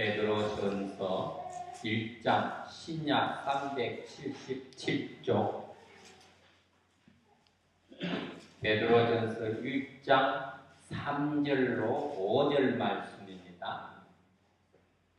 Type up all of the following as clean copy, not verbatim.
베드로전서 1장 신약 377쪽 베드로전서 1장 3절로 5절 말씀입니다.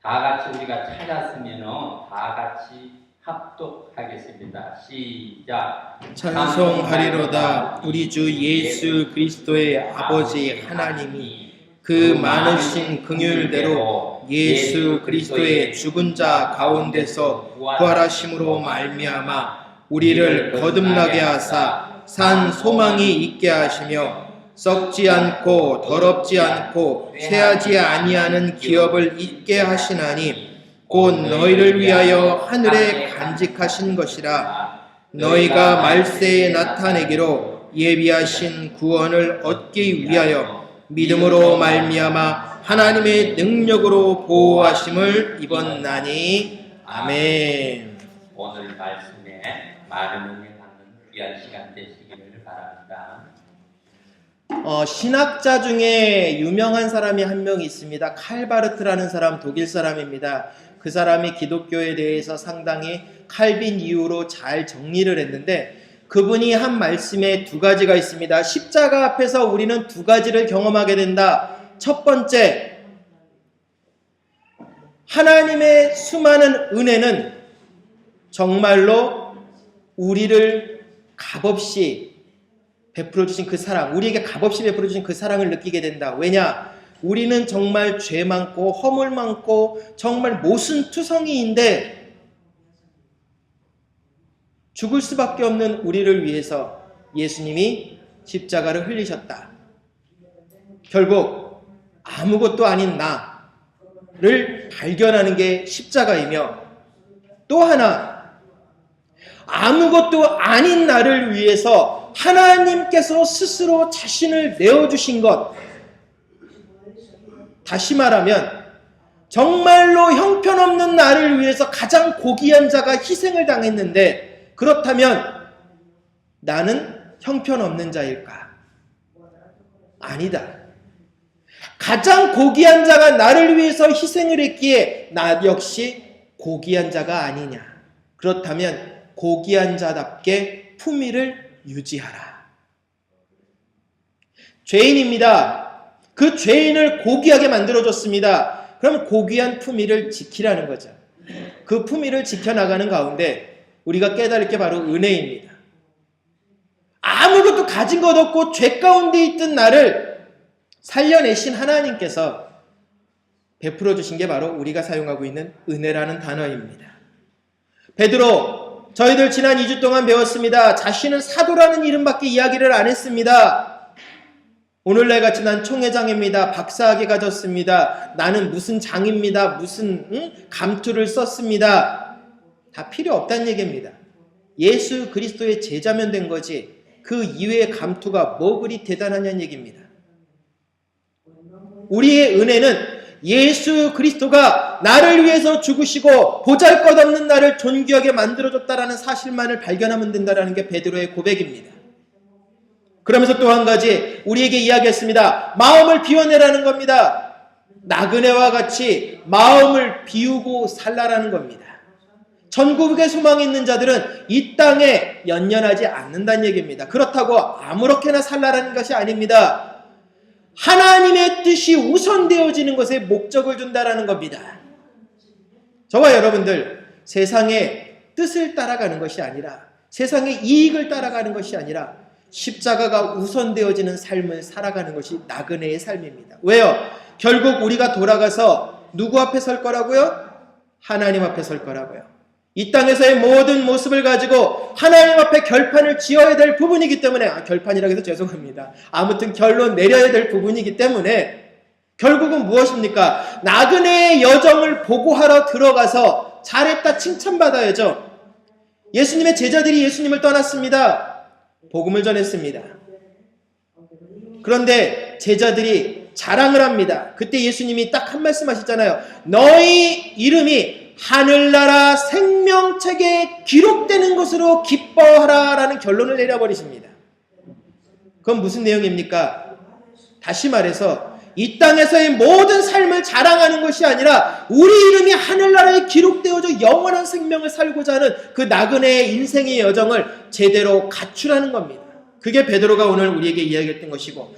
다 같이 우리가 찾았으면 다 같이 합독하겠습니다. 시작. 찬송하리로다. 우리 주 예수 그리스도의 아버지 하나님이 그 많으신 긍휼대로 예수 그리스도의 죽은 자 가운데서 부활하심으로 말미암아 우리를 거듭나게 하사 산 소망이 있게 하시며 썩지 않고 더럽지 않고 쇠하지 아니하는 기업을 있게 하시나니 곧 너희를 위하여 하늘에 간직하신 것이라. 너희가 말세에 나타내기로 예비하신 구원을 얻기 위하여 믿음으로 말미암아 하나님의 능력으로 보호하심을 입었나니. 아멘. 오늘 말씀에 많은 은혜 받는 귀한 시간 되시기를 바랍니다. 신학자 중에 유명한 사람이 한 명 있습니다. 칼바르트라는 사람, 독일 사람입니다. 그 사람이 기독교에 대해서 상당히 칼빈 이후로 잘 정리를 했는데 그분이 한 말씀에 두 가지가 있습니다. 십자가 앞에서 우리는 두 가지를 경험하게 된다. 첫 번째, 하나님의 수많은 은혜는 정말로 우리를 값없이 베풀어 주신 그 사랑, 우리에게 값없이 베풀어 주신 그 사랑을 느끼게 된다. 왜냐? 우리는 정말 죄 많고 허물 많고 정말 모순투성이인데 죽을 수밖에 없는 우리를 위해서 예수님이 십자가를 흘리셨다. 결국 아무것도 아닌 나를 발견하는 게 십자가이며, 또 하나, 아무것도 아닌 나를 위해서 하나님께서 스스로 자신을 내어주신 것, 다시 말하면 정말로 형편없는 나를 위해서 가장 고귀한 자가 희생을 당했는데, 그렇다면 나는 형편없는 자일까? 아니다. 가장 고귀한 자가 나를 위해서 희생을 했기에 나 역시 고귀한 자가 아니냐? 그렇다면 고귀한 자답게 품위를 유지하라. 죄인입니다. 그 죄인을 고귀하게 만들어줬습니다. 그럼 고귀한 품위를 지키라는 거죠. 그 품위를 지켜나가는 가운데 우리가 깨달을 게 바로 은혜입니다. 아무것도 가진 것 없고 죄 가운데 있던 나를 살려내신 하나님께서 베풀어 주신 게 바로 우리가 사용하고 있는 은혜라는 단어입니다. 베드로, 저희들 지난 2주 동안 배웠습니다. 자신은 사도라는 이름밖에 이야기를 안 했습니다. 오늘날 같이 난 총회장입니다. 박사학위 가졌습니다. 나는 무슨 장입니다. 무슨 감투를 썼습니다. 다 필요 없다는 얘기입니다. 예수 그리스도의 제자면 된 거지 그 이외의 감투가 뭐 그리 대단하냐는 얘기입니다. 우리의 은혜는 예수 그리스도가 나를 위해서 죽으시고 보잘것없는 나를 존귀하게 만들어줬다라는 사실만을 발견하면 된다는 게 베드로의 고백입니다. 그러면서 또 한 가지 우리에게 이야기했습니다. 마음을 비워내라는 겁니다. 나그네와 같이 마음을 비우고 살라라는 겁니다. 전국에 소망이 있는 자들은 이 땅에 연연하지 않는다는 얘기입니다. 그렇다고 아무렇게나 살라라는 것이 아닙니다. 하나님의 뜻이 우선되어지는 것에 목적을 준다라는 겁니다. 저와 여러분들, 세상의 뜻을 따라가는 것이 아니라, 세상의 이익을 따라가는 것이 아니라 십자가가 우선되어지는 삶을 살아가는 것이 나그네의 삶입니다. 왜요? 결국 우리가 돌아가서 누구 앞에 설 거라고요? 하나님 앞에 설 거라고요. 이 땅에서의 모든 모습을 가지고 하나님 앞에 결판을 지어야 될 부분이기 때문에, 결판이라고 해서 죄송합니다. 아무튼 결론 내려야 될 부분이기 때문에 결국은 무엇입니까? 나그네의 여정을 보고하러 들어가서 잘했다 칭찬받아야죠. 예수님의 제자들이 예수님을 떠났습니다. 복음을 전했습니다. 그런데 제자들이 자랑을 합니다. 그때 예수님이 딱 한 말씀 하셨잖아요. 너희 이름이 하늘나라 생명책에 기록되는 것으로 기뻐하라 라는 결론을 내려버리십니다. 그건 무슨 내용입니까? 다시 말해서 이 땅에서의 모든 삶을 자랑하는 것이 아니라 우리 이름이 하늘나라에 기록되어져 영원한 생명을 살고자 하는 그 나그네의 인생의 여정을 제대로 갖추라는 겁니다. 그게 베드로가 오늘 우리에게 이야기했던 것이고,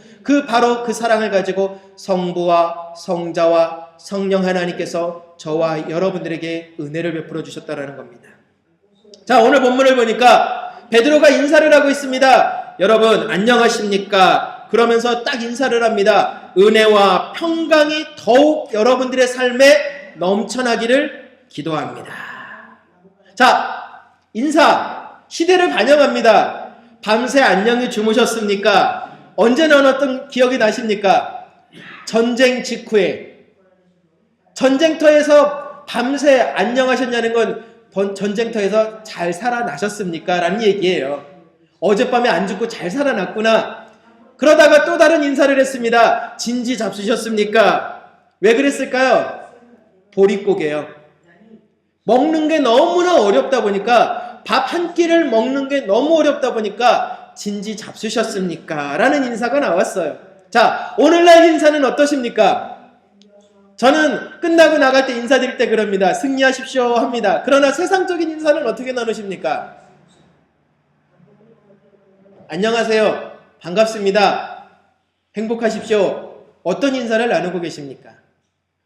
바로 그 사랑을 가지고 성부와 성자와 성령 하나님께서 저와 여러분들에게 은혜를 베풀어 주셨다는 겁니다. 자, 오늘 본문을 보니까 베드로가 인사를 하고 있습니다. 여러분 안녕하십니까? 그러면서 딱 인사를 합니다. 은혜와 평강이 더욱 여러분들의 삶에 넘쳐나기를 기도합니다. 자, 인사 시대를 반영합니다. 밤새 안녕히 주무셨습니까? 언제 나눴던 기억이 나십니까? 전쟁 직후에 전쟁터에서 밤새 안녕하셨냐는 건 전쟁터에서 잘 살아나셨습니까? 라는 얘기예요. 어젯밤에 안 죽고 잘 살아났구나. 그러다가 또 다른 인사를 했습니다. 진지 잡수셨습니까? 왜 그랬을까요? 보릿고개요. 먹는 게 너무나 어렵다 보니까, 밥 한 끼를 먹는 게 너무 어렵다 보니까 진지 잡수셨습니까? 라는 인사가 나왔어요. 자, 오늘날 인사는 어떠십니까? 저는 끝나고 나갈 때 인사드릴 때 그럽니다. 승리하십시오 합니다. 그러나 세상적인 인사는 어떻게 나누십니까? 안녕하세요. 반갑습니다. 행복하십시오. 어떤 인사를 나누고 계십니까?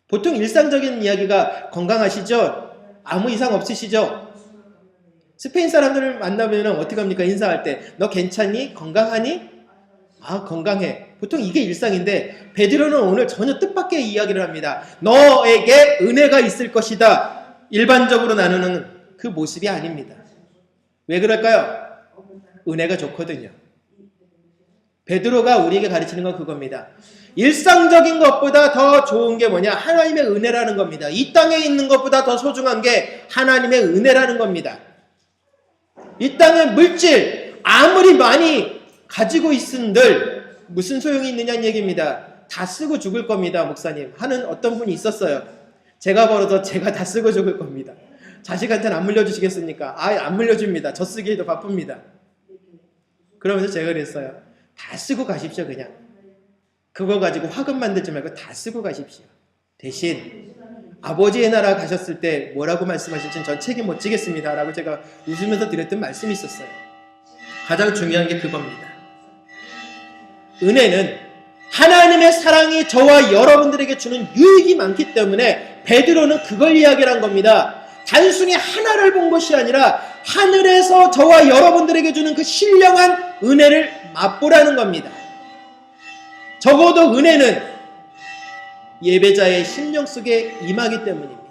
보통 일상적인 이야기가 건강하시죠? 아무 이상 없으시죠? 스페인 사람들을 만나면 어떻게 합니까? 인사할 때 너 괜찮니? 건강하니? 아, 건강해. 보통 이게 일상인데 베드로는 오늘 전혀 뜻밖의 이야기를 합니다. 너에게 은혜가 있을 것이다. 일반적으로 나누는 그 모습이 아닙니다. 왜 그럴까요? 은혜가 좋거든요. 베드로가 우리에게 가르치는 건 그겁니다. 일상적인 것보다 더 좋은 게 뭐냐? 하나님의 은혜라는 겁니다. 이 땅에 있는 것보다 더 소중한 게 하나님의 은혜라는 겁니다. 이 땅의 물질 아무리 많이 가지고 있은들 무슨 소용이 있느냐는 얘기입니다. 다 쓰고 죽을 겁니다, 목사님 하는 어떤 분이 있었어요. 제가 벌어서 제가 다 쓰고 죽을 겁니다. 자식한테는 안 물려주시겠습니까? 안 물려줍니다. 저 쓰기에도 바쁩니다. 그러면서 제가 그랬어요. 다 쓰고 가십시오. 그냥 그거 가지고 화금 만들지 말고 다 쓰고 가십시오. 대신 아버지의 나라 가셨을 때 뭐라고 말씀하실지는 전 책임 못 지겠습니다 라고 제가 웃으면서 드렸던 말씀이 있었어요. 가장 중요한 게 그겁니다. 은혜는 하나님의 사랑이 저와 여러분들에게 주는 유익이 많기 때문에 베드로는 그걸 이야기를 한 겁니다. 단순히 하나를 본 것이 아니라 하늘에서 저와 여러분들에게 주는 그 신령한 은혜를 맛보라는 겁니다. 적어도 은혜는 예배자의 심령 속에 임하기 때문입니다.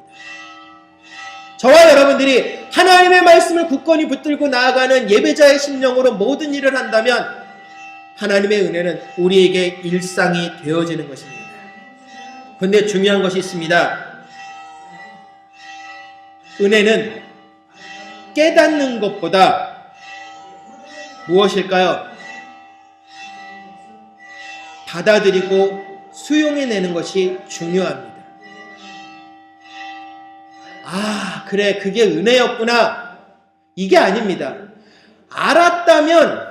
저와 여러분들이 하나님의 말씀을 굳건히 붙들고 나아가는 예배자의 심령으로 모든 일을 한다면 하나님의 은혜는 우리에게 일상이 되어지는 것입니다. 그런데 중요한 것이 있습니다. 은혜는 깨닫는 것보다 무엇일까요? 받아들이고 수용해내는 것이 중요합니다. 아, 그래, 그게 은혜였구나. 이게 아닙니다. 알았다면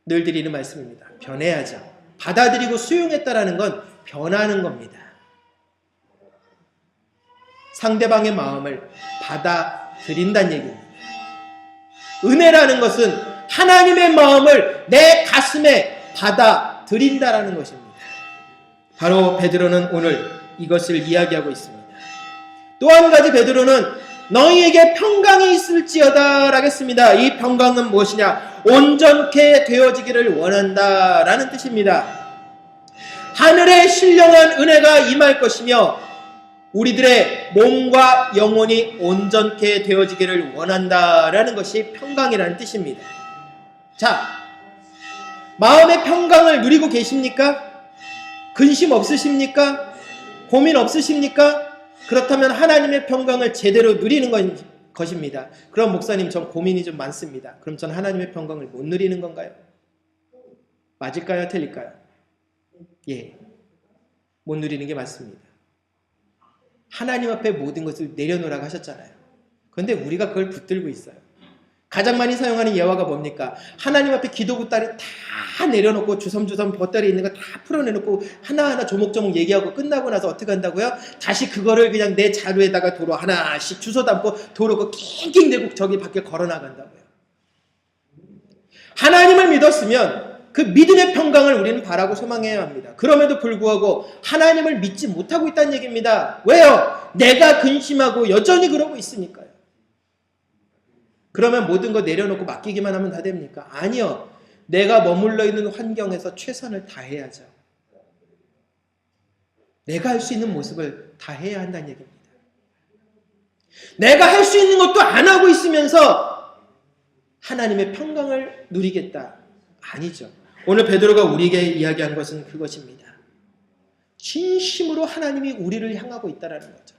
늘 드리는 말씀입니다. 변해야죠. 받아들이고 수용했다라는 건 변하는 겁니다. 상대방의 마음을 받아들인다는 얘기입니다. 은혜라는 것은 하나님의 마음을 내 가슴에 받아들인다라는 것입니다. 바로 베드로는 오늘 이것을 이야기하고 있습니다. 또 한 가지 베드로는 너희에게 평강이 있을지어다 라겠습니다. 이 평강은 무엇이냐? 온전케 되어지기를 원한다 라는 뜻입니다. 하늘의 신령한 은혜가 임할 것이며 우리들의 몸과 영혼이 온전케 되어지기를 원한다 라는 것이 평강이라는 뜻입니다. 자, 마음의 평강을 누리고 계십니까? 근심 없으십니까? 고민 없으십니까? 그렇다면 하나님의 평강을 제대로 누리는 것입니다. 그럼 목사님, 전 고민이 좀 많습니다. 그럼 전 하나님의 평강을 못 누리는 건가요? 맞을까요? 틀릴까요? 예, 못 누리는 게 맞습니다. 하나님 앞에 모든 것을 내려놓으라고 하셨잖아요. 그런데 우리가 그걸 붙들고 있어요. 가장 많이 사용하는 예화가 뭡니까? 하나님 앞에 기도 보따리 다 내려놓고 주섬주섬 보따리 있는 거 다 풀어내놓고 하나하나 조목조목 얘기하고 끝나고 나서 어떻게 한다고요? 다시 그거를 그냥 내 자루에다가 도로 하나씩 주워 담고 도로 낑낑 대고 저기 밖에 걸어나간다고요. 하나님을 믿었으면 그 믿음의 평강을 우리는 바라고 소망해야 합니다. 그럼에도 불구하고 하나님을 믿지 못하고 있다는 얘기입니다. 왜요? 내가 근심하고 여전히 그러고 있으니까요. 그러면 모든 거 내려놓고 맡기기만 하면 다 됩니까? 아니요. 내가 머물러 있는 환경에서 최선을 다해야죠. 내가 할 수 있는 모습을 다해야 한다는 얘기입니다. 내가 할 수 있는 것도 안 하고 있으면서 하나님의 평강을 누리겠다. 아니죠. 오늘 베드로가 우리에게 이야기한 것은 그것입니다. 진심으로 하나님이 우리를 향하고 있다는 거죠.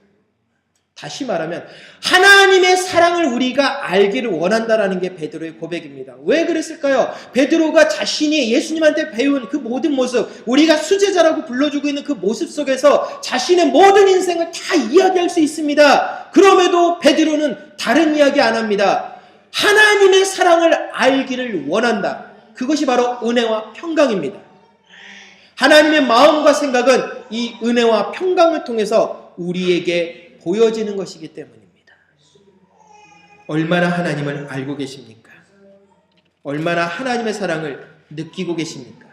다시 말하면 하나님의 사랑을 우리가 알기를 원한다라는 게 베드로의 고백입니다. 왜 그랬을까요? 베드로가 자신이 예수님한테 배운 그 모든 모습, 우리가 수제자라고 불러주고 있는 그 모습 속에서 자신의 모든 인생을 다 이야기할 수 있습니다. 그럼에도 베드로는 다른 이야기 안 합니다. 하나님의 사랑을 알기를 원한다. 그것이 바로 은혜와 평강입니다. 하나님의 마음과 생각은 이 은혜와 평강을 통해서 우리에게 보여지는 것이기 때문입니다. 얼마나 하나님을 알고 계십니까? 얼마나 하나님의 사랑을 느끼고 계십니까?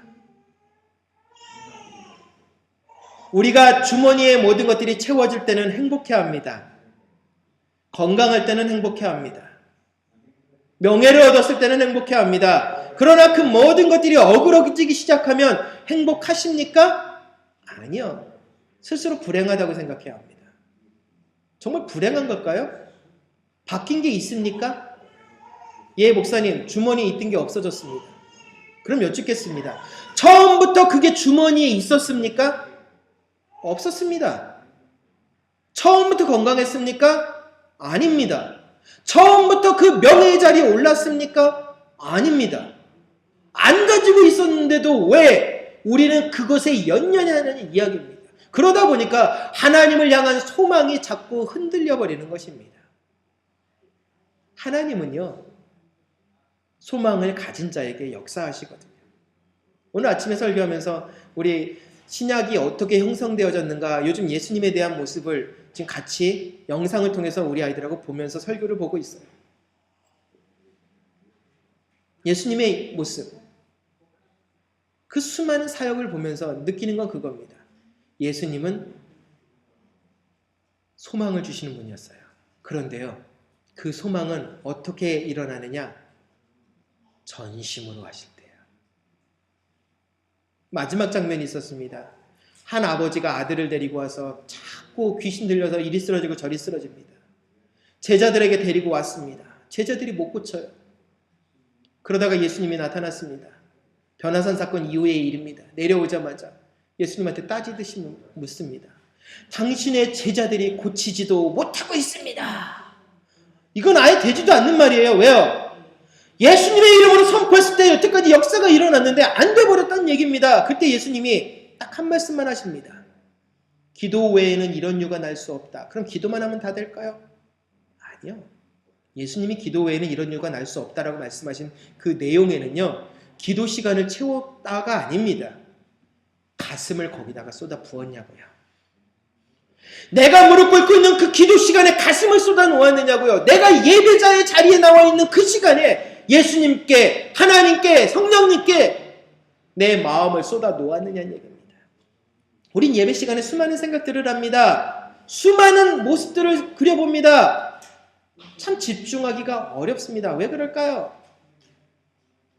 우리가 주머니의 모든 것들이 채워질 때는 행복해합니다. 건강할 때는 행복해합니다. 명예를 얻었을 때는 행복해합니다. 그러나 그 모든 것들이 어그러지기 시작하면 행복하십니까? 아니요. 스스로 불행하다고 생각해야 합니다. 정말 불행한 걸까요? 바뀐 게 있습니까? 예, 목사님, 주머니에 있던 게 없어졌습니다. 그럼 여쭙겠습니다. 처음부터 그게 주머니에 있었습니까? 없었습니다. 처음부터 건강했습니까? 아닙니다. 처음부터 그 명예의 자리에 올랐습니까? 아닙니다. 안 가지고 있었는데도 왜 우리는 그것에 연연하는 이야기입니다. 그러다 보니까 하나님을 향한 소망이 자꾸 흔들려 버리는 것입니다. 하나님은요, 소망을 가진 자에게 역사하시거든요. 오늘 아침에 설교하면서 우리 신약이 어떻게 형성되어졌는가, 요즘 예수님에 대한 모습을 지금 같이 영상을 통해서 우리 아이들하고 보면서 설교를 보고 있어요. 예수님의 모습, 그 수많은 사역을 보면서 느끼는 건 그겁니다. 예수님은 소망을 주시는 분이었어요. 그런데요, 그 소망은 어떻게 일어나느냐? 전심으로 하실 때요. 마지막 장면이 있었습니다. 한 아버지가 아들을 데리고 와서 자꾸 귀신 들려서 이리 쓰러지고 저리 쓰러집니다. 제자들에게 데리고 왔습니다. 제자들이 못 고쳐요. 그러다가 예수님이 나타났습니다. 변화산 사건 이후의 일입니다. 내려오자마자 예수님한테 따지듯이 묻습니다. 당신의 제자들이 고치지도 못하고 있습니다. 이건 아예 되지도 않는 말이에요. 왜요? 예수님의 이름으로 선포했을 때 여태까지 역사가 일어났는데 안 돼버렸다는 얘기입니다. 그때 예수님이 딱 한 말씀만 하십니다. 기도 외에는 이런 유가 날 수 없다. 그럼 기도만 하면 다 될까요? 아니요. 예수님이 기도 외에는 이런 유가 날 수 없다라고 말씀하신 그 내용에는요, 기도 시간을 채웠다가 아닙니다. 가슴을 거기다가 쏟아 부었냐고요. 내가 무릎 꿇고 있는 그 기도 시간에 가슴을 쏟아 놓았느냐고요. 내가 예배자의 자리에 나와 있는 그 시간에 예수님께, 하나님께, 성령님께 내 마음을 쏟아 놓았느냐는 얘기입니다. 우린 예배 시간에 수많은 생각들을 합니다. 수많은 모습들을 그려봅니다. 참 집중하기가 어렵습니다. 왜 그럴까요?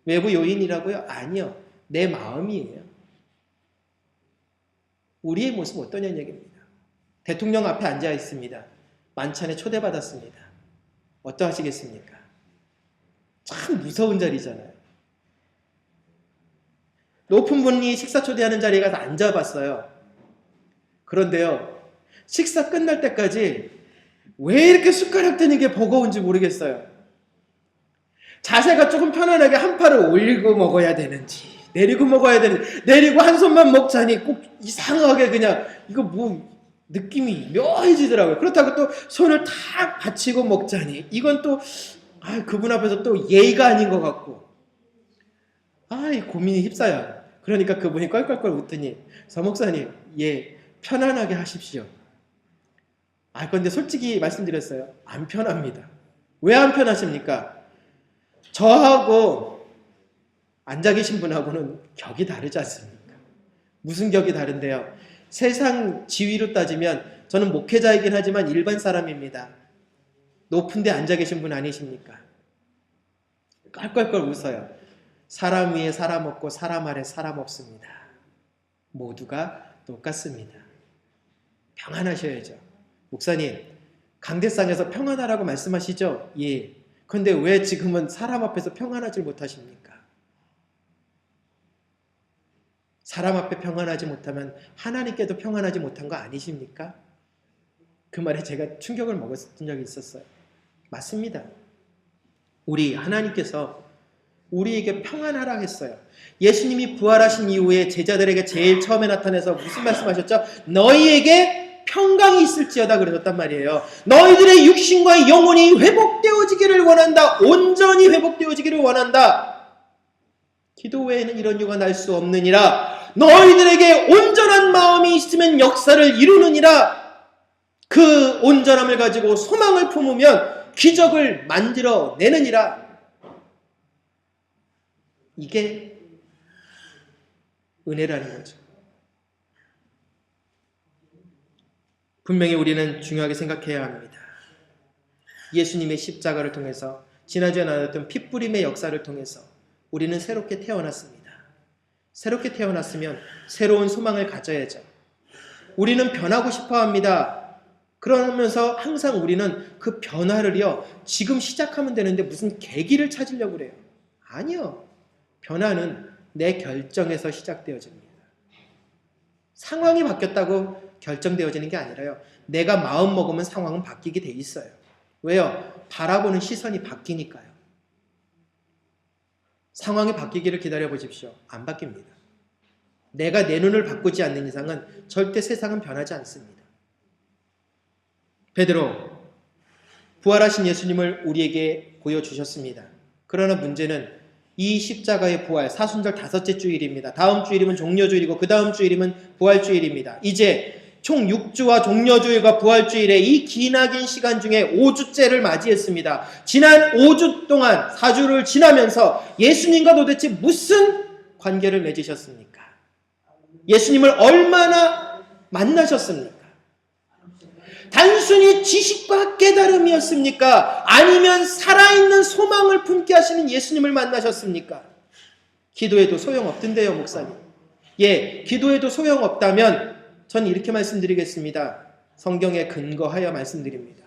외부 요인이라고요? 아니요. 내 마음이에요. 우리의 모습은 어떠냐는 얘기입니다. 대통령 앞에 앉아 있습니다. 만찬에 초대받았습니다. 어떠하시겠습니까? 참 무서운 자리잖아요. 높은 분이 식사 초대하는 자리에 가서 앉아봤어요. 그런데요, 식사 끝날 때까지 왜 이렇게 숟가락 드는 게 버거운지 모르겠어요. 자세가 조금 편안하게 한 팔을 올리고 먹어야 되는지, 내리고 먹어야 되는지, 내리고 한 손만 먹자니 꼭 이상하게 그냥 이거 뭐 느낌이 묘해지더라고요. 그렇다고 또 손을 탁 받치고 먹자니 이건 또 그분 앞에서 또 예의가 아닌 것 같고, 이 고민이 휩싸여요. 그러니까 그분이 껄껄껄 웃더니, 서목사님, 예, 편안하게 하십시오. 근데 솔직히 말씀드렸어요. 안 편합니다. 왜 안 편하십니까? 저하고 앉아 계신 분하고는 격이 다르지 않습니까? 무슨 격이 다른데요? 세상 지위로 따지면 저는 목회자이긴 하지만 일반 사람입니다. 높은 데 앉아 계신 분 아니십니까? 껄껄껄 웃어요. 사람 위에 사람 없고 사람 아래 사람 없습니다. 모두가 똑같습니다. 평안하셔야죠. 목사님, 강대상에서 평안하라고 말씀하시죠? 예. 그런데 왜 지금은 사람 앞에서 평안하지 못하십니까? 사람 앞에 평안하지 못하면 하나님께도 평안하지 못한 거 아니십니까? 그 말에 제가 충격을 먹었던 적이 있었어요. 맞습니다. 우리 하나님께서 우리에게 평안하라 했어요. 예수님이 부활하신 이후에 제자들에게 제일 처음에 나타나서 무슨 말씀하셨죠? 너희에게 평강이 있을지어다 그러셨단 말이에요. 너희들의 육신과 영혼이 회복되어지기를 원한다. 온전히 회복되어지기를 원한다. 기도 외에는 이런 유가 날 수 없느니라. 너희들에게 온전한 마음이 있으면 역사를 이루느니라. 그 온전함을 가지고 소망을 품으면 기적을 만들어내느니라. 이게 은혜라는 거죠. 분명히 우리는 중요하게 생각해야 합니다. 예수님의 십자가를 통해서, 지난주에 나눴던 핏부림의 역사를 통해서 우리는 새롭게 태어났습니다. 새롭게 태어났으면 새로운 소망을 가져야죠. 우리는 변하고 싶어 합니다. 그러면서 항상 우리는 그 변화를요, 지금 시작하면 되는데 무슨 계기를 찾으려고 그래요. 아니요. 변화는 내 결정에서 시작되어집니다. 상황이 바뀌었다고 결정되어지는 게 아니라요. 내가 마음 먹으면 상황은 바뀌게 돼 있어요. 왜요? 바라보는 시선이 바뀌니까요. 상황이 바뀌기를 기다려 보십시오. 안 바뀝니다. 내가 내 눈을 바꾸지 않는 이상은 절대 세상은 변하지 않습니다. 베드로, 부활하신 예수님을 우리에게 보여주셨습니다. 그러나 문제는 이 십자가의 부활, 사순절 5째 주일입니다. 다음 주일이면 종려주일이고 그 다음 주일이면 부활주일입니다. 이제 총 6주와 종려주일과 부활주일의 이 기나긴 시간 중에 5주째를 맞이했습니다. 지난 5주 동안 4주를 지나면서 예수님과 도대체 무슨 관계를 맺으셨습니까? 예수님을 얼마나 만나셨습니까? 단순히 지식과 깨달음이었습니까? 아니면 살아있는 소망을 품게 하시는 예수님을 만나셨습니까? 기도해도 소용없던데요, 목사님. 예, 기도해도 소용없다면 전 이렇게 말씀드리겠습니다. 성경에 근거하여 말씀드립니다.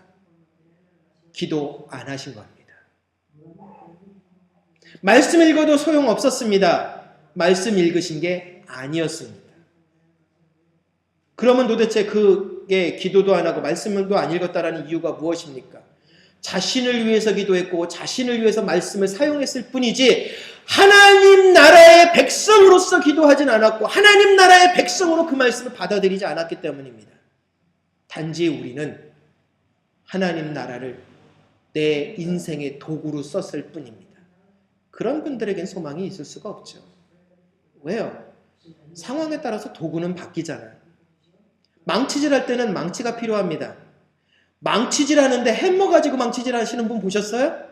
기도 안 하신 겁니다. 말씀 읽어도 소용없었습니다. 말씀 읽으신 게 아니었습니다. 그러면 도대체 그게 기도도 안 하고 말씀도 안 읽었다라는 이유가 무엇입니까? 자신을 위해서 기도했고 자신을 위해서 말씀을 사용했을 뿐이지 하나님 나라의 백성으로서 기도하진 않았고 하나님 나라의 백성으로 그 말씀을 받아들이지 않았기 때문입니다. 단지 우리는 하나님 나라를 내 인생의 도구로 썼을 뿐입니다. 그런 분들에겐 소망이 있을 수가 없죠. 왜요? 상황에 따라서 도구는 바뀌잖아요. 망치질 할 때는 망치가 필요합니다. 망치질 하는데 해머 가지고 망치질 하시는 분 보셨어요?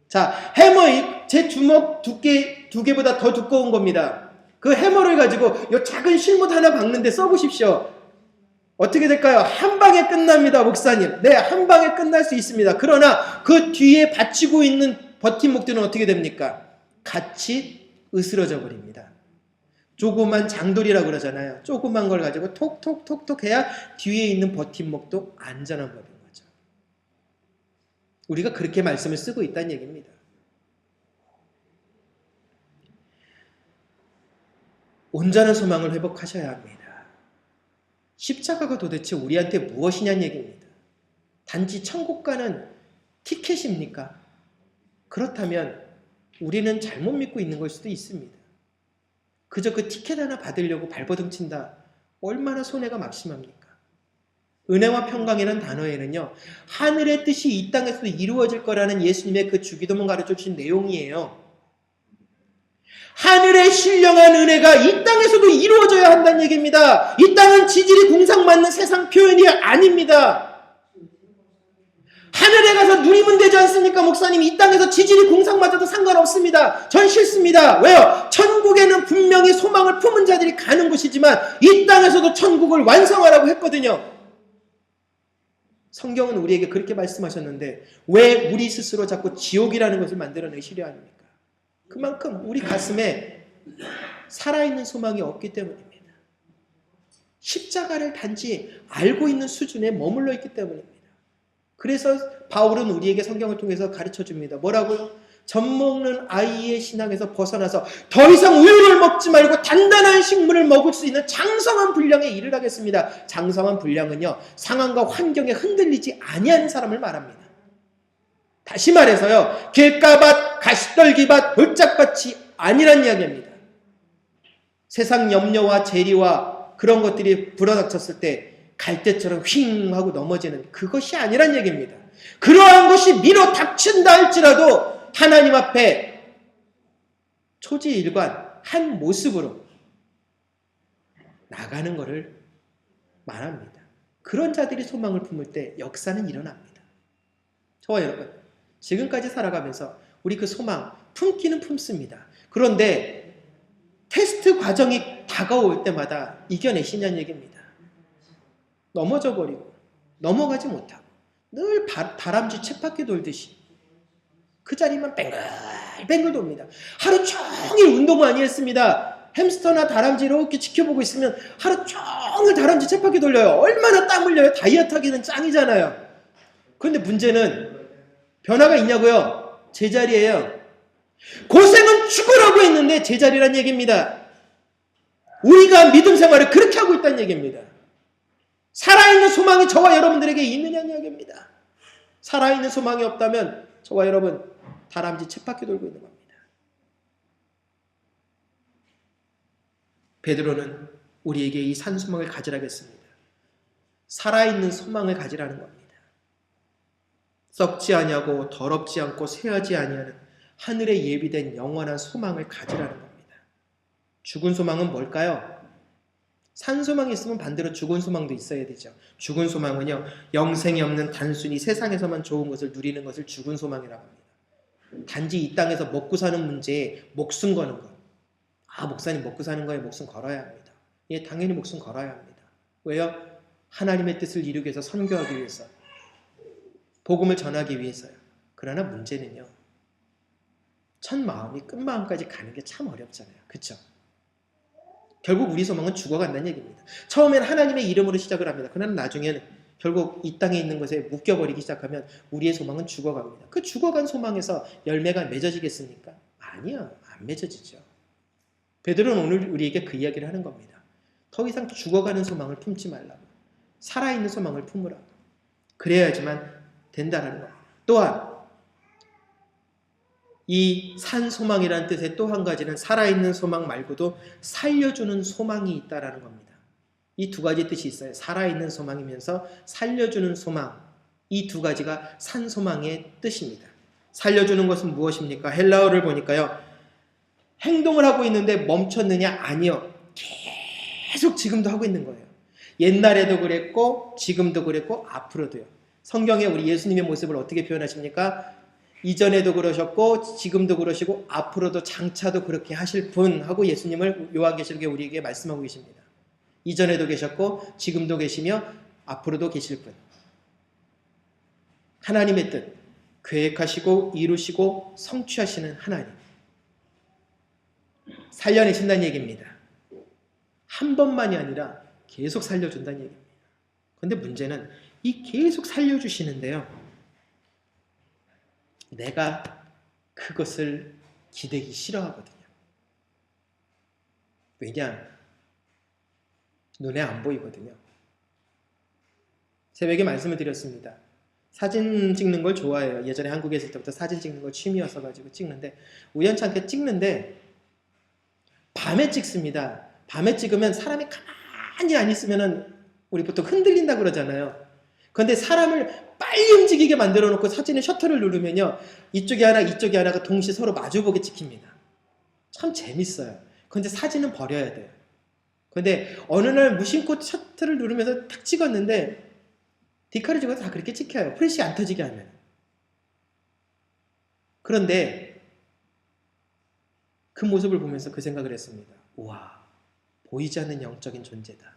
자, 해머, 제 주먹 두 개보다 더 두꺼운 겁니다. 그 해머를 가지고 이 작은 실못 하나 박는데 써보십시오. 어떻게 될까요? 한 방에 끝납니다, 목사님. 네, 한 방에 끝날 수 있습니다. 그러나 그 뒤에 받치고 있는 버팀목들은 어떻게 됩니까? 같이 으스러져 버립니다. 조그만 장돌이라고 그러잖아요. 조그만 걸 가지고 톡톡톡톡 해야 뒤에 있는 버팀목도 안전한 법인 거죠. 우리가 그렇게 말씀을 쓰고 있다는 얘기입니다. 온전한 소망을 회복하셔야 합니다. 십자가가 도대체 우리한테 무엇이냐는 얘기입니다. 단지 천국 가는 티켓입니까? 그렇다면 우리는 잘못 믿고 있는 걸 수도 있습니다. 그저 그 티켓 하나 받으려고 발버둥 친다. 얼마나 손해가 막심합니까? 은혜와 평강이라는 단어에는요, 하늘의 뜻이 이 땅에서도 이루어질 거라는 예수님의 그 주기도문 가르쳐 주신 내용이에요. 하늘의 신령한 은혜가 이 땅에서도 이루어져야 한다는 얘기입니다. 이 땅은 지질이 공상맞는 세상 표현이 아닙니다. 하늘에 가서 누리면 되지 않습니까, 목사님? 이 땅에서 지질이 공상맞아도 상관없습니다. 전 싫습니다. 왜요? 천국에는 분명히 소망을 품은 자들이 가는 곳이지만 이 땅에서도 천국을 완성하라고 했거든요. 성경은 우리에게 그렇게 말씀하셨는데 왜 우리 스스로 자꾸 지옥이라는 것을 만들어내시려 합니까? 그만큼 우리 가슴에 살아있는 소망이 없기 때문입니다. 십자가를 단지 알고 있는 수준에 머물러 있기 때문입니다. 그래서 바울은 우리에게 성경을 통해서 가르쳐줍니다. 뭐라고요? 젖먹는 아이의 신앙에서 벗어나서 더 이상 우유를 먹지 말고 단단한 식물을 먹을 수 있는 장성한 분량에 이르라겠습니다. 장성한 분량은요, 상황과 환경에 흔들리지 아니하는 사람을 말합니다. 다시 말해서요, 길가밭, 가시떨기밭, 돌짝밭이 아니란 이야기입니다. 세상 염려와 재리와 그런 것들이 불어닥쳤을 때 갈대처럼 휙 하고 넘어지는 그것이 아니란 얘기입니다. 그러한 것이 밀어 닥친다 할지라도 하나님 앞에 초지일관 한 모습으로 나가는 것을 말합니다. 그런 자들이 소망을 품을 때 역사는 일어납니다. 저와 여러분, 지금까지 살아가면서 우리 그 소망 품기는 품습니다. 그런데 테스트 과정이 다가올 때마다 이겨내시냐는 얘기입니다. 넘어져 버리고 넘어가지 못하고 늘 다람쥐 쳇바퀴 돌듯이 그 자리만 뱅글뱅글 돕니다. 하루 종일 운동 많이 했습니다. 햄스터나 다람쥐 이렇게 지켜보고 있으면 하루 종일 다람쥐 쳇바퀴 돌려요. 얼마나 땀 흘려요. 다이어트 하기는 짱이잖아요. 그런데 문제는 변화가 있냐고요? 제자리예요. 고생은 죽으라고 했는데 제자리란 얘기입니다. 우리가 믿음 생활을 그렇게 하고 있다는 얘기입니다. 살아있는 소망이 저와 여러분들에게 있느냐는 이야기입니다. 살아있는 소망이 없다면 저와 여러분 다람쥐 쳇바퀴 돌고 있는 겁니다. 베드로는 우리에게 이 산소망을 가지라고 했습니다. 살아있는 소망을 가지라는 겁니다. 썩지 아니하고 더럽지 않고 쇠하지 아니하는 하늘에 예비된 영원한 소망을 가지라는 겁니다. 죽은 소망은 뭘까요? 산 소망이 있으면 반대로 죽은 소망도 있어야 되죠. 죽은 소망은요, 영생이 없는 단순히 세상에서만 좋은 것을 누리는 것을 죽은 소망이라고 합니다. 단지 이 땅에서 먹고 사는 문제에 목숨 거는 것. 아, 목사님 먹고 사는 거에 목숨 걸어야 합니다. 예, 당연히 목숨 걸어야 합니다. 왜요? 하나님의 뜻을 이루기 위해서, 선교하기 위해서, 복음을 전하기 위해서요. 그러나 문제는요, 첫 마음이 끝 마음까지 가는 게 참 어렵잖아요. 그렇죠? 결국 우리 소망은 죽어간다는 얘기입니다. 처음엔 하나님의 이름으로 시작을 합니다. 그러나 나중에는 결국 이 땅에 있는 것에 묶여버리기 시작하면 우리의 소망은 죽어갑니다. 그 죽어간 소망에서 열매가 맺어지겠습니까? 아니요, 안 맺어지죠. 베드로는 오늘 우리에게 그 이야기를 하는 겁니다. 더 이상 죽어가는 소망을 품지 말라고, 살아있는 소망을 품으라고. 그래야지만 된다라는 겁니다. 또한 이 산소망이라는 뜻의 또 한 가지는 살아있는 소망 말고도 살려주는 소망이 있다라는 겁니다. 이 두 가지 뜻이 있어요. 살아있는 소망이면서 살려주는 소망. 이 두 가지가 산소망의 뜻입니다. 살려주는 것은 무엇입니까? 헬라어를 보니까요, 행동을 하고 있는데 멈췄느냐? 아니요. 계속 지금도 하고 있는 거예요. 옛날에도 그랬고 지금도 그랬고 앞으로도요. 성경에 우리 예수님의 모습을 어떻게 표현하십니까? 이전에도 그러셨고 지금도 그러시고 앞으로도 장차도 그렇게 하실 분 하고 예수님을 요한계시록에 우리에게 말씀하고 계십니다. 이전에도 계셨고 지금도 계시며 앞으로도 계실 분. 하나님의 뜻, 계획하시고 이루시고 성취하시는 하나님. 살려내신다는 얘기입니다. 한 번만이 아니라 계속 살려준다는 얘기입니다. 그런데 문제는 이 계속 살려주시는데요, 내가 그것을 기대기 싫어하거든요. 왜냐? 눈에 안 보이거든요. 새벽에 말씀을 드렸습니다. 사진 찍는 걸 좋아해요. 예전에 한국에 있을 때부터 사진 찍는 걸 취미였어가지고 찍는데, 우연찮게 찍는데 밤에 찍습니다. 밤에 찍으면 사람이 가만히 안 있으면은 우리 보통 흔들린다 그러잖아요. 그런데 사람을 빨리 움직이게 만들어 놓고 사진의 셔터를 누르면요, 이쪽이 하나 이쪽이 하나가 동시에 서로 마주보게 찍힙니다. 참 재밌어요. 그런데 사진은 버려야 돼요. 그런데 어느 날 무심코 셔터를 누르면서 탁 찍었는데 디카를 찍어서 다 그렇게 찍혀요. 프레시 안 터지게 하면. 그런데 그 모습을 보면서 그 생각을 했습니다. 우와, 보이지 않는 영적인 존재다.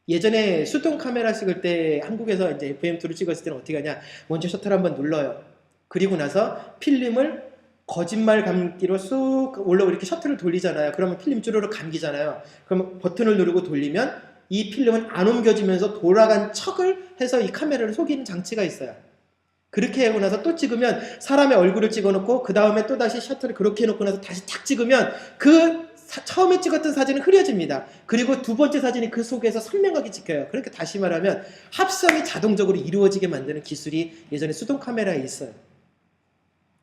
예전에 수동 카메라 찍을 때 한국에서 이제 FM2를 찍었을 때는 어떻게 하냐, 먼저 셔터를 한번 눌러요. 그리고 나서 필름을 거짓말 감기로 쑥 올라오고 이렇게 셔터를 돌리잖아요. 그러면 필름 쭈르륵 감기잖아요. 그러면 버튼을 누르고 돌리면 이 필름은 안 옮겨지면서 돌아간 척을 해서 이 카메라를 속이는 장치가 있어요. 그렇게 하고 나서 또 찍으면 사람의 얼굴을 찍어놓고 그 다음에 또 다시 셔터를 그렇게 해놓고 나서 다시 탁 찍으면 처음에 찍었던 사진은 흐려집니다. 그리고 두 번째 사진이 그 속에서 선명하게 찍혀요. 그러니까 다시 말하면 합성이 자동적으로 이루어지게 만드는 기술이 예전에 수동 카메라에 있어요.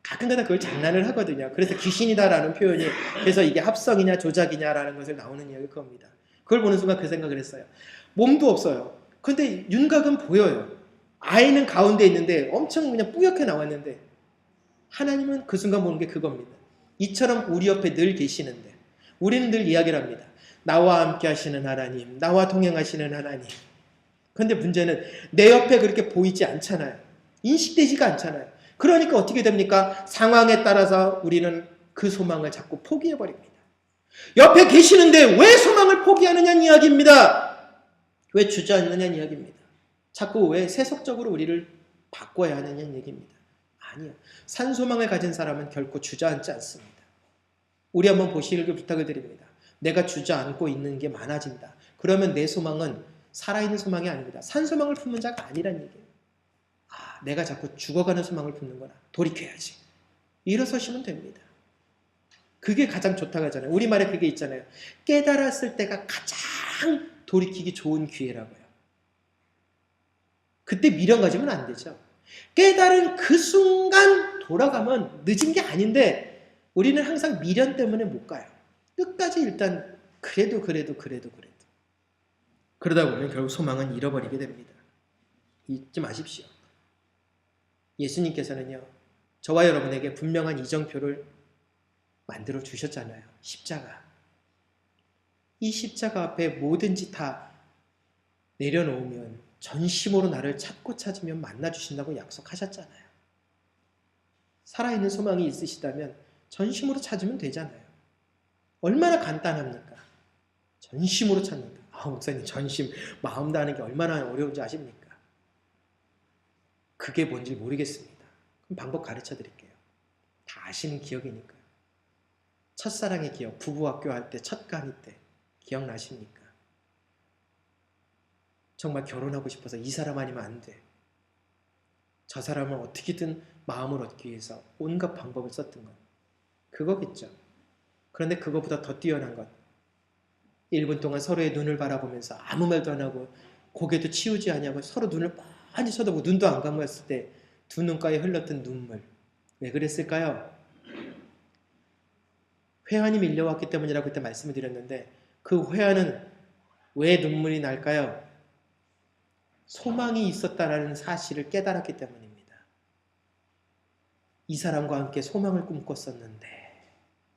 가끔가다 그걸 장난을 하거든요. 그래서 귀신이다라는 표현이, 그래서 이게 합성이냐 조작이냐라는 것을 나오는 이야기 겁니다. 그걸 보는 순간 그 생각을 했어요. 몸도 없어요. 근데 윤곽은 보여요. 아이는 가운데 있는데 엄청 그냥 뿌옇게 나왔는데 하나님은 그 순간 보는 게 그겁니다. 이처럼 우리 옆에 늘 계시는데 우리는 늘 이야기를 합니다. 나와 함께 하시는 하나님, 나와 동행하시는 하나님. 그런데 문제는 내 옆에 그렇게 보이지 않잖아요. 인식되지가 않잖아요. 그러니까 어떻게 됩니까? 상황에 따라서 우리는 그 소망을 자꾸 포기해버립니다. 옆에 계시는데 왜 소망을 포기하느냐는 이야기입니다. 왜 주저앉느냐는 이야기입니다. 자꾸 왜 세속적으로 우리를 바꿔야 하느냐는 얘기입니다. 아니요. 산소망을 가진 사람은 결코 주저앉지 않습니다. 우리 한번 보시길 부탁을 드립니다. 내가 주저앉고 있는 게 많아진다. 그러면 내 소망은 살아있는 소망이 아닙니다. 산소망을 품은 자가 아니란 얘기예요. 아, 내가 자꾸 죽어가는 소망을 품는구나. 돌이켜야지. 일어서시면 됩니다. 그게 가장 좋다고 하잖아요. 우리말에 그게 있잖아요. 깨달았을 때가 가장 돌이키기 좋은 기회라고요. 그때 미련 가지면 안 되죠. 깨달은 그 순간 돌아가면 늦은 게 아닌데 우리는 항상 미련 때문에 못 가요. 끝까지 일단 그래도 그러다 보면 결국 소망은 잃어버리게 됩니다. 잊지 마십시오. 예수님께서는요, 저와 여러분에게 분명한 이정표를 만들어 주셨잖아요. 십자가. 이 십자가 앞에 뭐든지 다 내려놓으면 전심으로 나를 찾고 찾으면 만나주신다고 약속하셨잖아요. 살아있는 소망이 있으시다면 전심으로 찾으면 되잖아요. 얼마나 간단합니까? 전심으로 찾는다. 아, 목사님, 전심, 마음 다하는 게 얼마나 어려운지 아십니까? 그게 뭔지 모르겠습니다. 그럼 방법 가르쳐 드릴게요. 다 아시는 기억이니까요. 첫사랑의 기억, 부부학교 할 때, 첫 강의 때 기억나십니까? 정말 결혼하고 싶어서 이 사람 아니면 안 돼. 저 사람을 어떻게든 마음을 얻기 위해서 온갖 방법을 썼던 것. 그거겠죠. 그런데 그거보다 더 뛰어난 것. 1분 동안 서로의 눈을 바라보면서 아무 말도 안 하고 고개도 치우지 않냐고 서로 눈을 빤히 쳐다보고 눈도 안 감았을 때 두 눈가에 흘렀던 눈물. 왜 그랬을까요? 회한이 밀려왔기 때문이라고 그때 말씀을 드렸는데 그 회한은 왜 눈물이 날까요? 소망이 있었다라는 사실을 깨달았기 때문입니다. 이 사람과 함께 소망을 꿈꿨었는데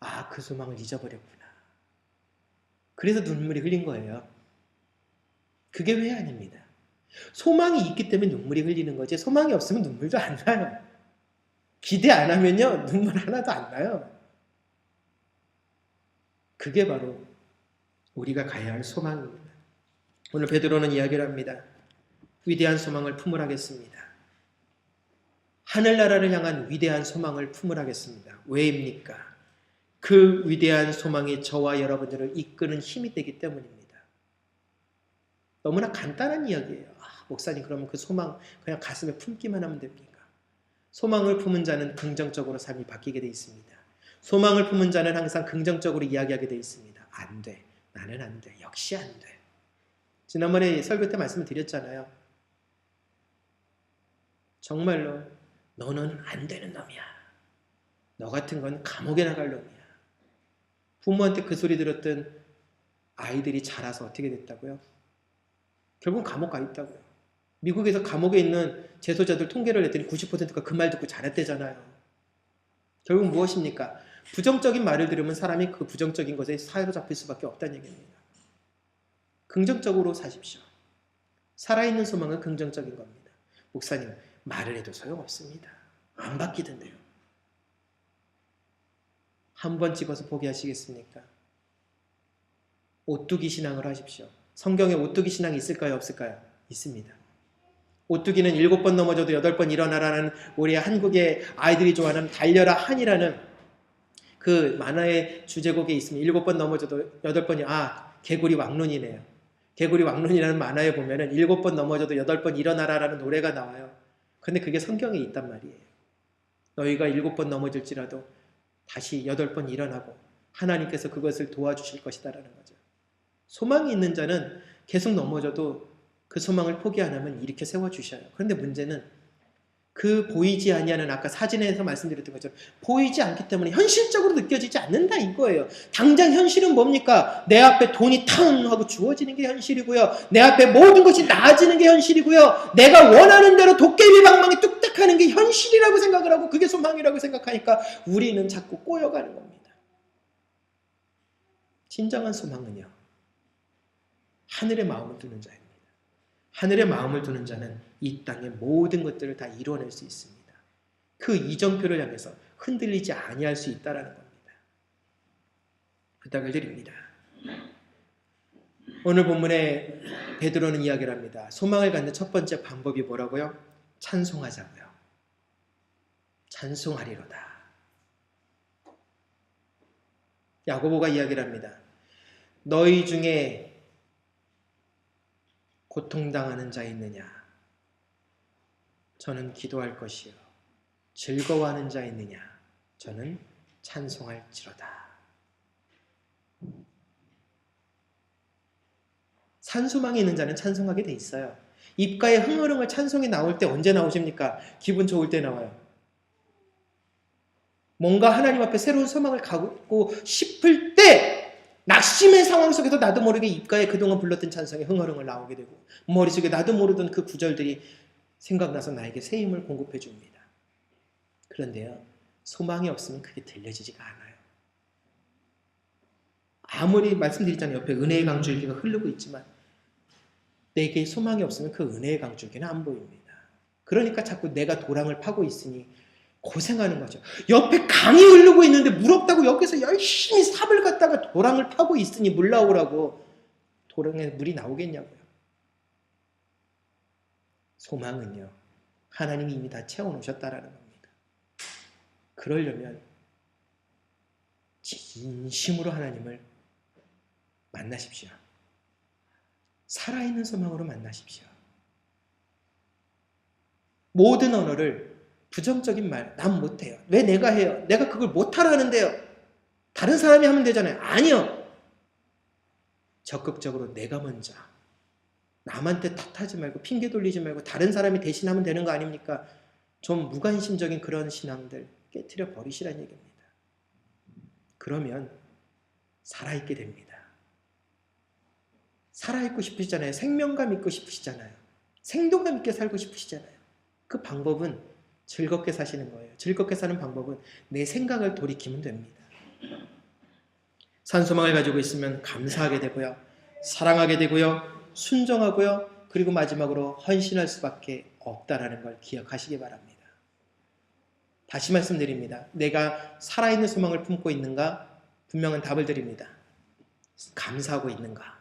아, 그 소망을 잊어버렸구나. 그래서 눈물이 흘린 거예요. 그게 회한입니다. 소망이 있기 때문에 눈물이 흘리는 거지 소망이 없으면 눈물도 안 나요. 기대 안 하면요 눈물 하나도 안 나요. 그게 바로 우리가 가야 할 소망입니다. 오늘 베드로는 이야기를 합니다. 위대한 소망을 품으라겠습니다. 하늘나라를 향한 위대한 소망을 품으라겠습니다. 왜입니까? 그 위대한 소망이 저와 여러분들을 이끄는 힘이 되기 때문입니다. 너무나 간단한 이야기예요. 아, 목사님 그러면 그 소망 그냥 가슴에 품기만 하면 됩니까? 소망을 품은 자는 긍정적으로 삶이 바뀌게 되어 있습니다. 소망을 품은 자는 항상 긍정적으로 이야기하게 되어 있습니다. 안 돼. 나는 안 돼. 역시 안 돼. 지난번에 설교 때 말씀을 드렸잖아요. 정말로 너는 안 되는 놈이야. 너 같은 건 감옥에 나갈 놈이야. 부모한테 그 소리 들었던 아이들이 자라서 어떻게 됐다고요? 결국 감옥 가 있다고요. 미국에서 감옥에 있는 재소자들 통계를 냈더니 90%가 그 말 듣고 잘했대잖아요. 결국 무엇입니까? 부정적인 말을 들으면 사람이 그 부정적인 것에 사로잡힐 수밖에 없다는 얘기입니다. 긍정적으로 사십시오. 살아있는 소망은 긍정적인 겁니다. 목사님, 말을 해도 소용없습니다. 안 바뀌던데요. 한 번 찍어서 포기하시겠습니까? 오뚜기 신앙을 하십시오. 성경에 오뚜기 신앙이 있을까요? 없을까요? 있습니다. 오뚜기는 7번 넘어져도 8번 일어나라는 우리 한국의 아이들이 좋아하는 달려라 한이라는 그 만화의 주제곡에 있으면 7번 넘어져도 8번이 개구리 왕눈이네요. 개구리 왕눈이라는 만화에 보면은 7번 넘어져도 8번 일어나라라는 노래가 나와요. 근데 그게 성경에 있단 말이에요. 너희가 7번 넘어질지라도 다시 8번 일어나고 하나님께서 그것을 도와주실 것이다라는 거죠. 소망이 있는 자는 계속 넘어져도 그 소망을 포기 안 하면 일으켜 세워주셔요. 그런데 문제는 그 보이지 아니하는 아까 사진에서 말씀드렸던 것처럼 보이지 않기 때문에 현실적으로 느껴지지 않는다 이거예요. 당장 현실은 뭡니까? 내 앞에 돈이 탕 하고 주어지는 게 현실이고요. 내 앞에 모든 것이 나아지는 게 현실이고요. 내가 원하는 대로 도깨비 방망이 뚝딱 하는 게 현실이라고 생각을 하고 그게 소망이라고 생각하니까 우리는 자꾸 꼬여가는 겁니다. 진정한 소망은요. 하늘의 마음을 두는 자입니다. 하늘의 마음을 두는 자는 이 땅의 모든 것들을 다 이뤄낼 수 있습니다. 그 이정표를 향해서 흔들리지 아니할 수 있다는 겁니다. 부탁을 드립니다. 오늘 본문에 베드로는 이야기를 합니다. 소망을 갖는 첫 번째 방법이 뭐라고요? 찬송하자고요. 찬송하리로다. 야고보가 이야기를 합니다. 너희 중에 고통당하는 자 있느냐? 저는 기도할 것이요. 즐거워하는 자 있느냐? 저는 찬송할지로다. 산소망이 있는 자는 찬송하게 돼 있어요. 입가에 흥얼흥얼 찬송이 나올 때 언제 나오십니까? 기분 좋을 때 나와요. 뭔가 하나님 앞에 새로운 소망을 갖고 싶을 때 낙심의 상황 속에서 나도 모르게 입가에 그동안 불렀던 찬송이 흥얼흥얼 나오게 되고 머릿속에 나도 모르던 그 구절들이 생각나서 나에게 새 힘을 공급해 줍니다. 그런데요. 소망이 없으면 그게 들려지지가 않아요. 아무리 말씀드리잖아요. 옆에 은혜의 강줄기가 흐르고 있지만 내게 소망이 없으면 그 은혜의 강줄기는 안 보입니다. 그러니까 자꾸 내가 도랑을 파고 있으니 고생하는 거죠. 옆에 강이 흐르고 있는데 물 없다고 여기서 열심히 삽을 갖다가 도랑을 파고 있으니 물 나오라고 도랑에 물이 나오겠냐고요. 소망은요. 하나님이 이미 다 채워놓으셨다라는 겁니다. 그러려면 진심으로 하나님을 만나십시오. 살아있는 소망으로 만나십시오. 모든 언어를 부정적인 말, 난 못해요. 왜 내가 해요? 내가 그걸 못하라는데요. 다른 사람이 하면 되잖아요. 아니요. 적극적으로 내가 먼저. 남한테 탓하지 말고 핑계 돌리지 말고 다른 사람이 대신하면 되는 거 아닙니까? 좀 무관심적인 그런 신앙들 깨트려 버리시라는 얘기입니다. 그러면 살아있게 됩니다. 살아있고 싶으시잖아요. 생명감 있고 싶으시잖아요. 생동감 있게 살고 싶으시잖아요. 그 방법은 즐겁게 사시는 거예요. 즐겁게 사는 방법은 내 생각을 돌이키면 됩니다. 산소망을 가지고 있으면 감사하게 되고요. 사랑하게 되고요. 순종하고요. 그리고 마지막으로 헌신할 수밖에 없다라는 걸 기억하시기 바랍니다. 다시 말씀드립니다. 내가 살아있는 소망을 품고 있는가? 분명한 답을 드립니다. 감사하고 있는가?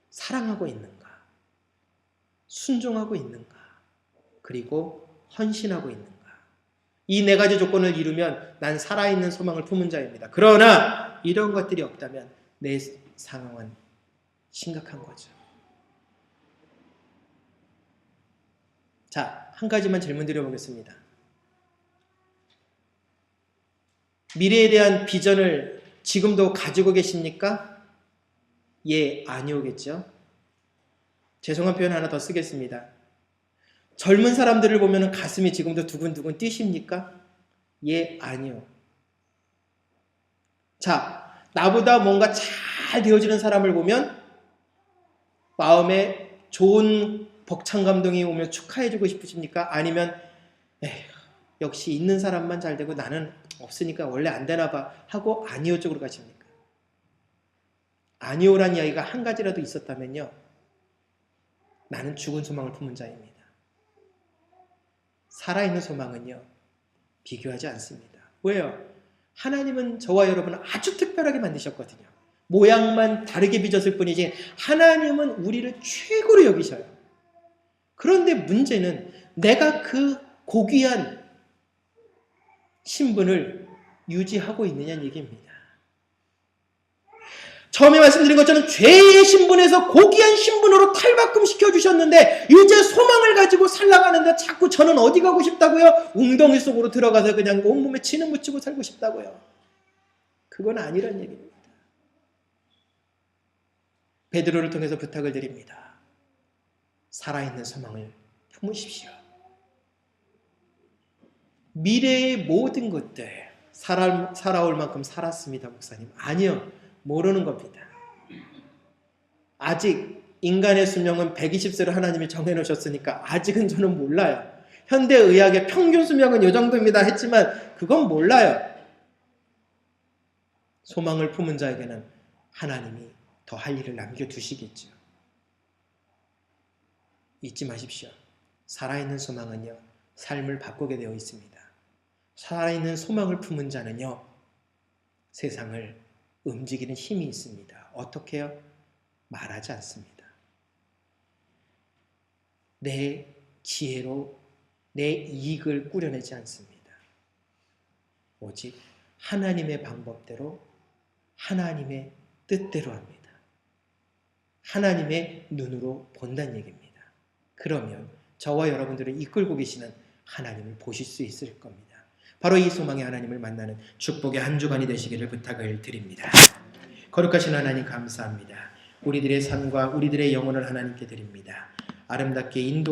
사랑하고 있는가? 순종하고 있는가? 그리고 헌신하고 있는가? 이 네 가지 조건을 이루면 난 살아있는 소망을 품은 자입니다. 그러나 이런 것들이 없다면 내 상황은 심각한 거죠. 자, 한 가지만 질문 드려보겠습니다. 미래에 대한 비전을 지금도 가지고 계십니까? 예, 아니오겠죠? 죄송한 표현 하나 더 쓰겠습니다. 젊은 사람들을 보면 가슴이 지금도 두근두근 뛰십니까? 예, 아니요. 자, 나보다 뭔가 잘 되어지는 사람을 보면 마음에 좋은 벅찬 감동이 오면 축하해주고 싶으십니까? 아니면 에휴, 역시 있는 사람만 잘 되고 나는 없으니까 원래 안 되나 봐 하고 아니오 쪽으로 가십니까? 아니오란 이야기가 한 가지라도 있었다면요, 나는 죽은 소망을 품은 자입니다. 살아있는 소망은요, 비교하지 않습니다. 왜요? 하나님은 저와 여러분을 아주 특별하게 만드셨거든요. 모양만 다르게 빚었을 뿐이지 하나님은 우리를 최고로 여기셔요. 그런데 문제는 내가 그 고귀한 신분을 유지하고 있느냐는 얘기입니다. 처음에 말씀드린 것처럼 죄의 신분에서 고귀한 신분으로 탈바꿈시켜 주셨는데 이제 소망을 가지고 살아가는데 자꾸 저는 어디 가고 싶다고요? 웅덩이 속으로 들어가서 그냥 온몸에 진을 묻히고 살고 싶다고요. 그건 아니란 얘기입니다. 베드로를 통해서 부탁을 드립니다. 살아있는 소망을 품으십시오. 미래의 모든 것들 살아올 만큼 살았습니다, 목사님. 아니요, 모르는 겁니다. 아직 인간의 수명은 120세로 하나님이 정해놓으셨으니까 아직은 저는 몰라요. 현대의학의 평균 수명은 이 정도입니다 했지만 그건 몰라요. 소망을 품은 자에게는 하나님이 더 할 일을 남겨두시겠죠. 잊지 마십시오. 살아있는 소망은요, 삶을 바꾸게 되어 있습니다. 살아있는 소망을 품은 자는요, 세상을 움직이는 힘이 있습니다. 어떻게요? 말하지 않습니다. 내 지혜로 내 이익을 꾸려내지 않습니다. 오직 하나님의 방법대로 하나님의 뜻대로 합니다. 하나님의 눈으로 본다는 얘기입니다. 그러면 저와 여러분들을 이끌고 계시는 하나님을 보실 수 있을 겁니다. 바로 이 소망의 하나님을 만나는 축복의 한 주간이 되시기를 부탁을 드립니다. 거룩하신 하나님 감사합니다. 우리들의 삶과 우리들의 영혼을 하나님께 드립니다. 아름답게 인도